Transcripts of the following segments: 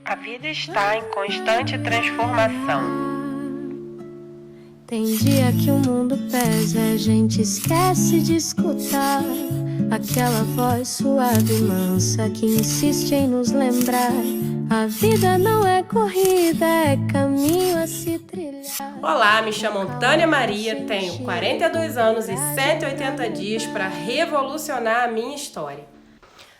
A vida está em constante transformação. Tem dia que o mundo pesa, a gente esquece de escutar aquela voz suave e mansa que insiste em nos lembrar. A vida não é corrida, é caminho a se trilhar. Olá, me chamo Tânia Maria, tenho 42 anos e 180 dias para revolucionar a minha história.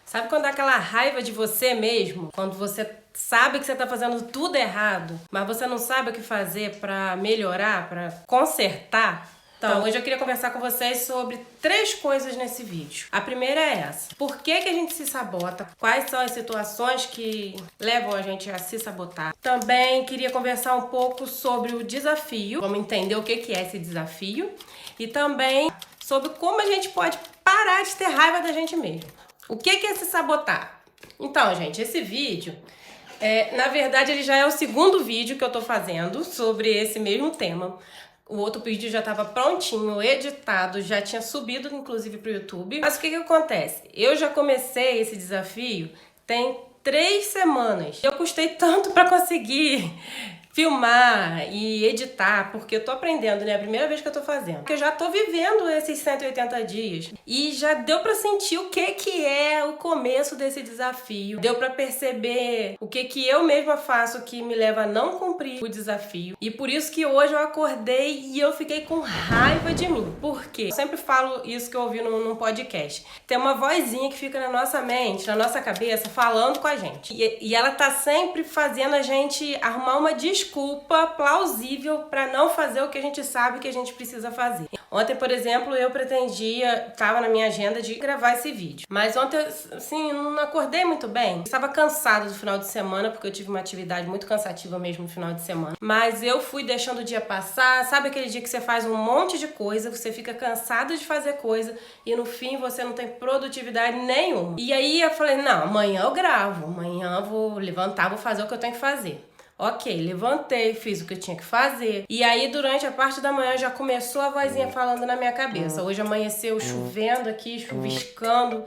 Sabe quando dá aquela raiva de você mesmo? Quando você sabe que você está fazendo tudo errado, mas você não sabe o que fazer para melhorar, para consertar? Então, hoje eu queria conversar com vocês sobre 3 coisas nesse vídeo. A primeira é essa. Por que a gente se sabota? Quais são as situações que levam a gente a se sabotar? Também queria conversar um pouco sobre o desafio. Vamos entender o que é esse desafio. E também sobre como a gente pode parar de ter raiva da gente mesmo. O que é se sabotar? Então, gente, esse vídeo... na verdade, ele já é o segundo vídeo que eu tô fazendo sobre esse mesmo tema. O outro vídeo já estava prontinho, editado, já tinha subido, inclusive, pro YouTube. Mas o que acontece? Eu já comecei esse desafio tem 3 semanas. Eu custei tanto para conseguir filmar e editar, porque eu tô aprendendo, né? É a primeira vez que eu tô fazendo. Porque eu já tô vivendo esses 180 dias e já deu pra sentir o que é o começo desse desafio. Deu pra perceber o que eu mesma faço que me leva a não cumprir o desafio. E por isso que hoje eu acordei e eu fiquei com raiva de mim. Por quê? Eu sempre falo isso que eu ouvi num podcast. Tem uma vozinha que fica na nossa mente, na nossa cabeça, falando com a gente. E ela tá sempre fazendo a gente arrumar uma desculpa plausível para não fazer o que a gente sabe que a gente precisa fazer. Ontem, por exemplo, eu estava na minha agenda de gravar esse vídeo. Mas ontem, assim, não acordei muito bem. Estava cansada do final de semana, porque eu tive uma atividade muito cansativa mesmo no final de semana. Mas eu fui deixando o dia passar. Sabe aquele dia que você faz um monte de coisa, você fica cansado de fazer coisa e no fim você não tem produtividade nenhuma. E aí eu falei, não, amanhã eu gravo. Amanhã eu vou levantar, vou fazer o que eu tenho que fazer. Ok, levantei, fiz o que eu tinha que fazer. E aí, durante a parte da manhã, já começou a vozinha falando na minha cabeça. Hoje amanheceu chovendo aqui, chuviscando,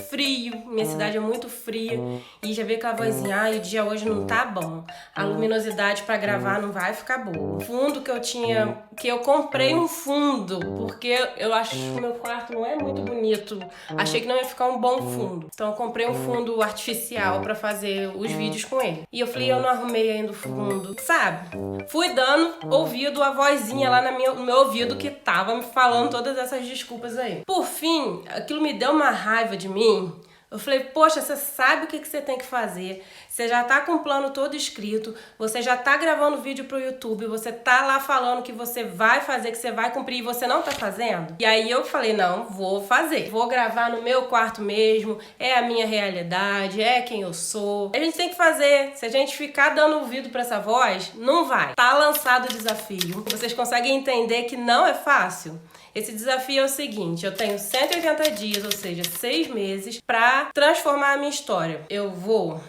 frio. Minha cidade é muito fria. E já veio aquela vozinha, o dia hoje não tá bom. A luminosidade pra gravar não vai ficar boa. O fundo que eu comprei um fundo, porque eu acho que o meu quarto não é muito bonito. Achei que não ia ficar um bom fundo. Então eu comprei um fundo artificial pra fazer os vídeos com ele. E eu falei, eu não arrumei ainda fundo, sabe? Fui dando ouvido a vozinha lá no meu ouvido que tava me falando todas essas desculpas aí. Por fim, aquilo me deu uma raiva de mim. Eu falei, poxa, você sabe o que você tem que fazer, você já tá com o plano todo escrito, você já tá gravando vídeo pro YouTube, você tá lá falando que você vai fazer, que você vai cumprir e você não tá fazendo. E aí eu falei, não, vou fazer. Vou gravar no meu quarto mesmo, é a minha realidade, é quem eu sou. A gente tem que fazer. Se a gente ficar dando ouvido pra essa voz, não vai. Tá lançado o desafio. Vocês conseguem entender que não é fácil? Esse desafio é o seguinte, eu tenho 180 dias, ou seja, 6 meses, para transformar a minha história. Eu vou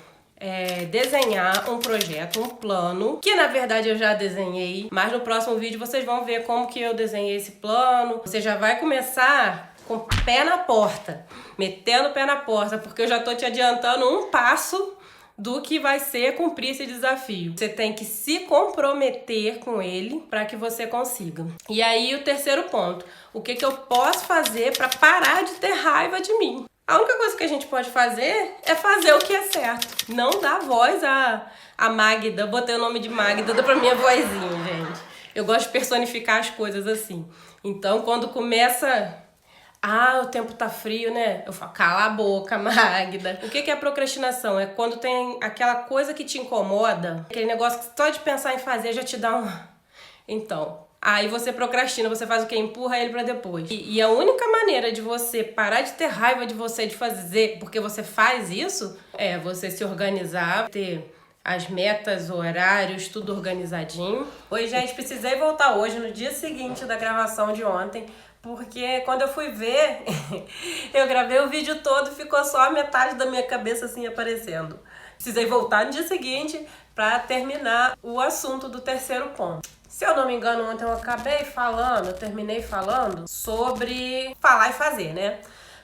desenhar um projeto, um plano, que na verdade eu já desenhei, mas no próximo vídeo vocês vão ver como que eu desenhei esse plano. Você já vai começar com o pé na porta, metendo o pé na porta, porque eu já tô te adiantando um passo do que vai ser cumprir esse desafio. Você tem que se comprometer com ele para que você consiga. E aí o terceiro ponto, o que eu posso fazer para parar de ter raiva de mim? A única coisa que a gente pode fazer é fazer o que é certo. Não dar voz a Magda. Botei o nome de Magda pra minha vozinha, gente. Eu gosto de personificar as coisas assim. Então, quando começa... o tempo tá frio, né? Eu falo, cala a boca, Magda. O que é procrastinação? É quando tem aquela coisa que te incomoda, aquele negócio que só de pensar em fazer já te dá um... Então, aí você procrastina, você faz o quê? Empurra ele pra depois. E a única maneira de você parar de ter raiva de você, de fazer, porque você faz isso, é você se organizar, ter as metas, horários, tudo organizadinho. Oi, gente, precisei voltar hoje, no dia seguinte da gravação de ontem, porque quando eu fui ver, eu gravei o vídeo todo e ficou só a metade da minha cabeça assim aparecendo. Precisei voltar no dia seguinte para terminar o assunto do terceiro ponto. Se eu não me engano, ontem eu terminei falando sobre falar e fazer, né?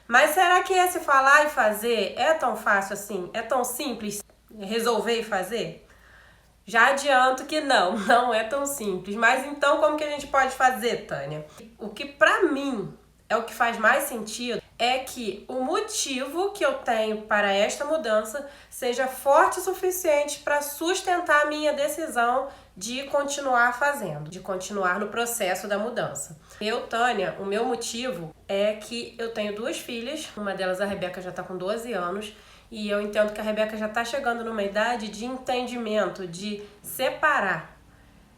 Mas será que esse falar e fazer é tão fácil assim? É tão simples? resolver e fazer? Já adianto que não é tão simples. Mas então como que a gente pode fazer, Tânia? O que pra mim é o que faz mais sentido é que o motivo que eu tenho para esta mudança seja forte o suficiente para sustentar a minha decisão de continuar fazendo, de continuar no processo da mudança. Eu, Tânia, o meu motivo é que eu tenho 2 filhas, uma delas, a Rebeca, já está com 12 anos, e eu entendo que a Rebeca já está chegando numa idade de entendimento, de separar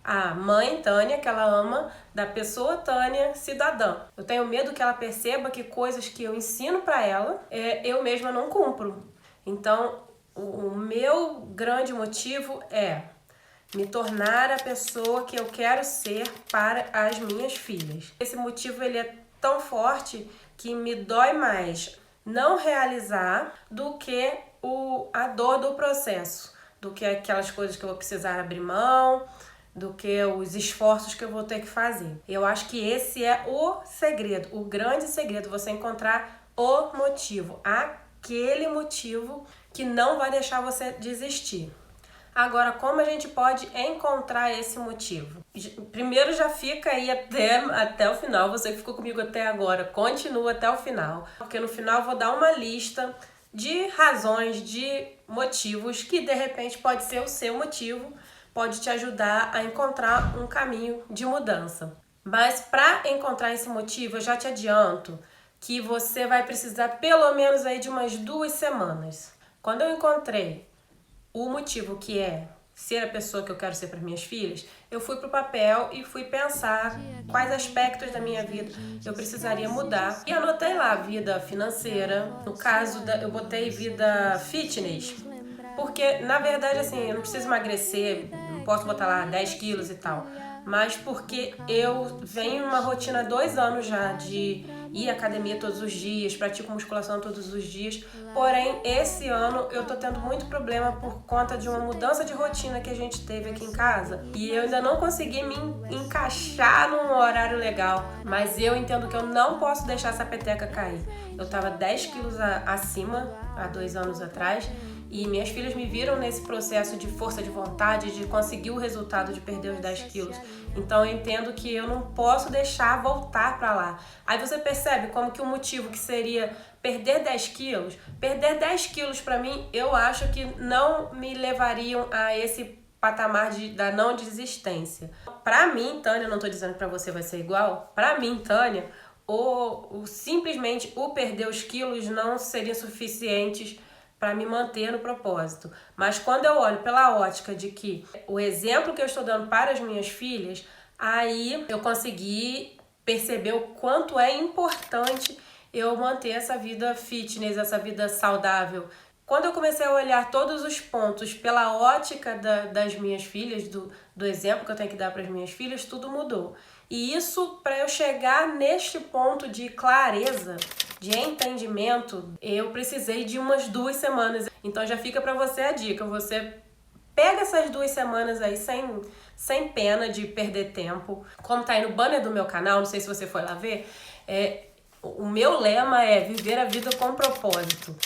a mãe Tânia, que ela ama, da pessoa Tânia, cidadã. Eu tenho medo que ela perceba que coisas que eu ensino para ela, eu mesma não cumpro. Então, o meu grande motivo é me tornar a pessoa que eu quero ser para as minhas filhas. Esse motivo ele é tão forte que me dói mais não realizar do que a dor do processo, do que aquelas coisas que eu vou precisar abrir mão, do que os esforços que eu vou ter que fazer. Eu acho que esse é o segredo, o grande segredo, você encontrar o motivo, aquele motivo que não vai deixar você desistir. Agora, como a gente pode encontrar esse motivo? Primeiro já fica aí até o final, você que ficou comigo até agora, continua até o final, porque no final eu vou dar uma lista de razões, de motivos que de repente pode ser o seu motivo, pode te ajudar a encontrar um caminho de mudança. Mas para encontrar esse motivo, eu já te adianto que você vai precisar pelo menos aí de umas 2 semanas. Quando eu encontrei o motivo que é ser a pessoa que eu quero ser para minhas filhas, eu fui pro papel e fui pensar quais aspectos da minha vida eu precisaria mudar. E anotei lá vida financeira, no caso eu botei vida fitness, porque na verdade assim, eu não preciso emagrecer, não posso botar lá 10 quilos e tal, mas porque eu venho numa rotina há 2 anos já de ir à academia todos os dias, pratico musculação todos os dias, porém esse ano eu tô tendo muito problema por conta de uma mudança de rotina que a gente teve aqui em casa e eu ainda não consegui me encaixar num horário legal, mas eu entendo que eu não posso deixar essa peteca cair. Eu tava 10 quilos acima há 2 anos atrás e minhas filhas me viram nesse processo de força de vontade, de conseguir o resultado de perder os 10 quilos. Então eu entendo que eu não posso deixar voltar para lá. Aí você percebe como que o motivo que seria perder 10 quilos, perder 10 quilos para mim, eu acho que não me levariam a esse patamar da não desistência. Para mim, Tânia, não tô dizendo que para você vai ser igual, para mim, Tânia, simplesmente o perder os quilos não seria suficientes para me manter no propósito. Mas quando eu olho pela ótica de que o exemplo que eu estou dando para as minhas filhas, aí eu consegui perceber o quanto é importante eu manter essa vida fitness, essa vida saudável. Quando eu comecei a olhar todos os pontos pela ótica das minhas filhas, do exemplo que eu tenho que dar para as minhas filhas, tudo mudou. E isso, para eu chegar neste ponto de clareza, de entendimento, eu precisei de umas 2 semanas. Então já fica para você a dica, você pega essas 2 semanas aí sem pena de perder tempo. Como tá aí no banner do meu canal, não sei se você foi lá ver, o meu lema é viver a vida com propósito.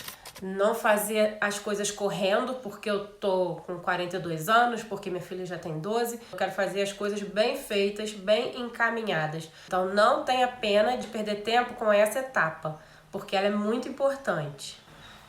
Não fazer as coisas correndo porque eu tô com 42 anos, porque minha filha já tem 12. Eu quero fazer as coisas bem feitas, bem encaminhadas. Então não tenha pena de perder tempo com essa etapa, porque ela é muito importante.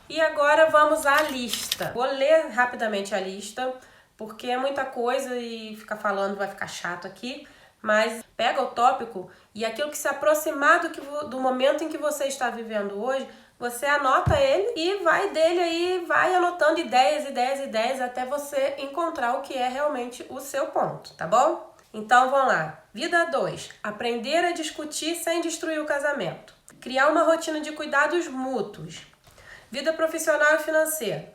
E agora vamos à lista. Vou ler rapidamente a lista, porque é muita coisa e ficar falando vai ficar chato aqui. Mas pega o tópico e aquilo que se aproximar do momento em que você está vivendo hoje, você anota ele e vai dele aí, vai anotando ideias, até você encontrar o que é realmente o seu ponto, tá bom? Então vamos lá. Vida 2. Aprender a discutir sem destruir o casamento. Criar uma rotina de cuidados mútuos. Vida profissional e financeira.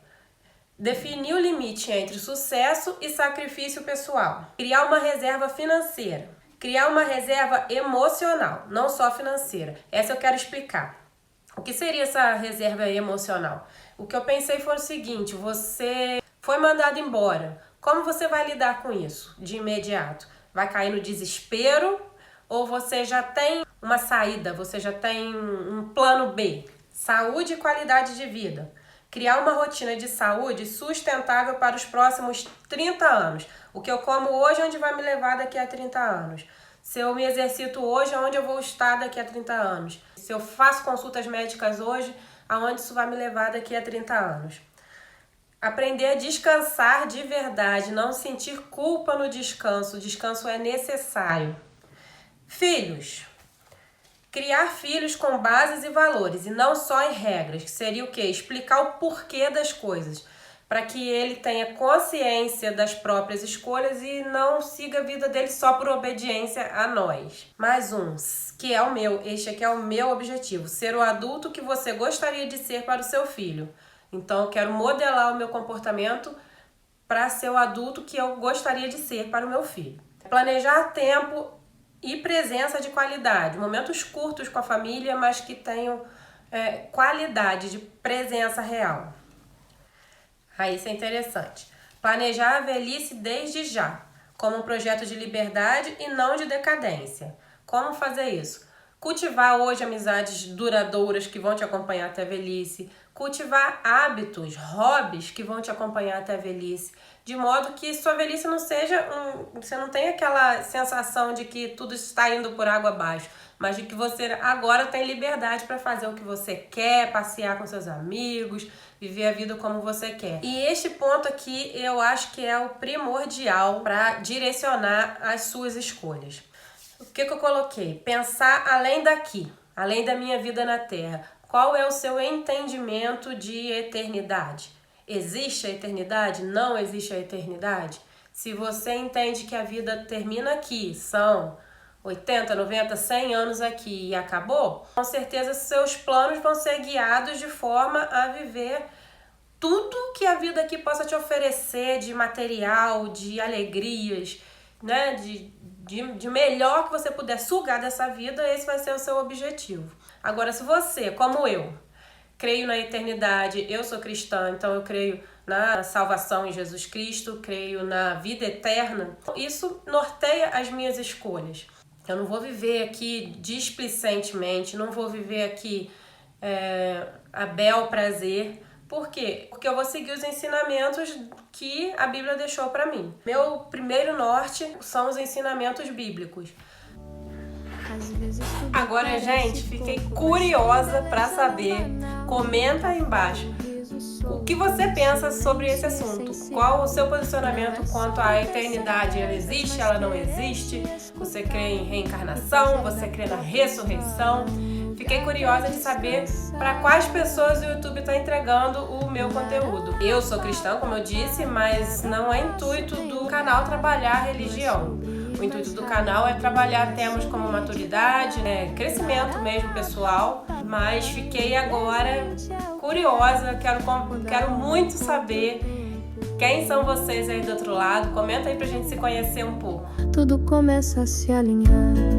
Definir o limite entre sucesso e sacrifício pessoal. Criar uma reserva financeira. Criar uma reserva emocional, não só financeira. Essa eu quero explicar. O que seria essa reserva emocional? O que eu pensei foi o seguinte, você foi mandado embora. Como você vai lidar com isso de imediato? Vai cair no desespero ou você já tem uma saída, você já tem um plano B? Saúde e qualidade de vida. Criar uma rotina de saúde sustentável para os próximos 30 anos. O que eu como hoje, onde vai me levar daqui a 30 anos. Se eu me exercito hoje, aonde eu vou estar daqui a 30 anos. Se eu faço consultas médicas hoje, aonde isso vai me levar daqui a 30 anos. Aprender a descansar de verdade, não sentir culpa no descanso. O descanso é necessário. Filhos. Criar filhos com bases e valores, e não só em regras, que seria o quê? Explicar o porquê das coisas, para que ele tenha consciência das próprias escolhas e não siga a vida dele só por obediência a nós. Mais um, que é o meu, este aqui é o meu objetivo, ser o adulto que você gostaria de ser para o seu filho. Então eu quero modelar o meu comportamento para ser o adulto que eu gostaria de ser para o meu filho. Planejar tempo e presença de qualidade, momentos curtos com a família, mas que tenham qualidade de presença real. Aí isso é interessante. Planejar a velhice desde já, como um projeto de liberdade e não de decadência. Como fazer isso? Cultivar hoje amizades duradouras que vão te acompanhar até a velhice. Cultivar hábitos, hobbies que vão te acompanhar até a velhice. De modo que sua velhice não seja você não tenha aquela sensação de que tudo está indo por água abaixo, mas de que você agora tem liberdade para fazer o que você quer, passear com seus amigos, viver a vida como você quer. E este ponto aqui eu acho que é o primordial para direcionar as suas escolhas. O que eu coloquei? Pensar além daqui, além da minha vida na Terra. Qual é o seu entendimento de eternidade? Existe a eternidade? Não existe a eternidade? Se você entende que a vida termina aqui, são 80, 90, 100 anos aqui e acabou, com certeza seus planos vão ser guiados de forma a viver tudo que a vida aqui possa te oferecer de material, de alegrias, né? De melhor que você puder sugar dessa vida, esse vai ser o seu objetivo. Agora, se você, como eu, creio na eternidade, eu sou cristã, então eu creio na salvação em Jesus Cristo, creio na vida eterna, isso norteia as minhas escolhas. Eu não vou viver aqui displicentemente, não vou viver aqui a bel prazer. Por quê? Porque eu vou seguir os ensinamentos que a Bíblia deixou para mim. Meu primeiro norte são os ensinamentos bíblicos. Agora, gente, fiquei curiosa para saber. Comenta aí embaixo o que você pensa sobre esse assunto. Qual o seu posicionamento quanto à eternidade? Ela existe? Ela não existe? Você crê em reencarnação? Você crê na ressurreição? Fiquei curiosa de saber para quais pessoas o YouTube está entregando o meu conteúdo. Eu sou cristã, como eu disse, mas não é intuito do canal trabalhar a religião. O intuito do canal é trabalhar temas como maturidade, crescimento mesmo pessoal, mas fiquei agora curiosa, quero muito saber quem são vocês aí do outro lado. Comenta aí pra gente se conhecer um pouco. Tudo começa a se alinhar.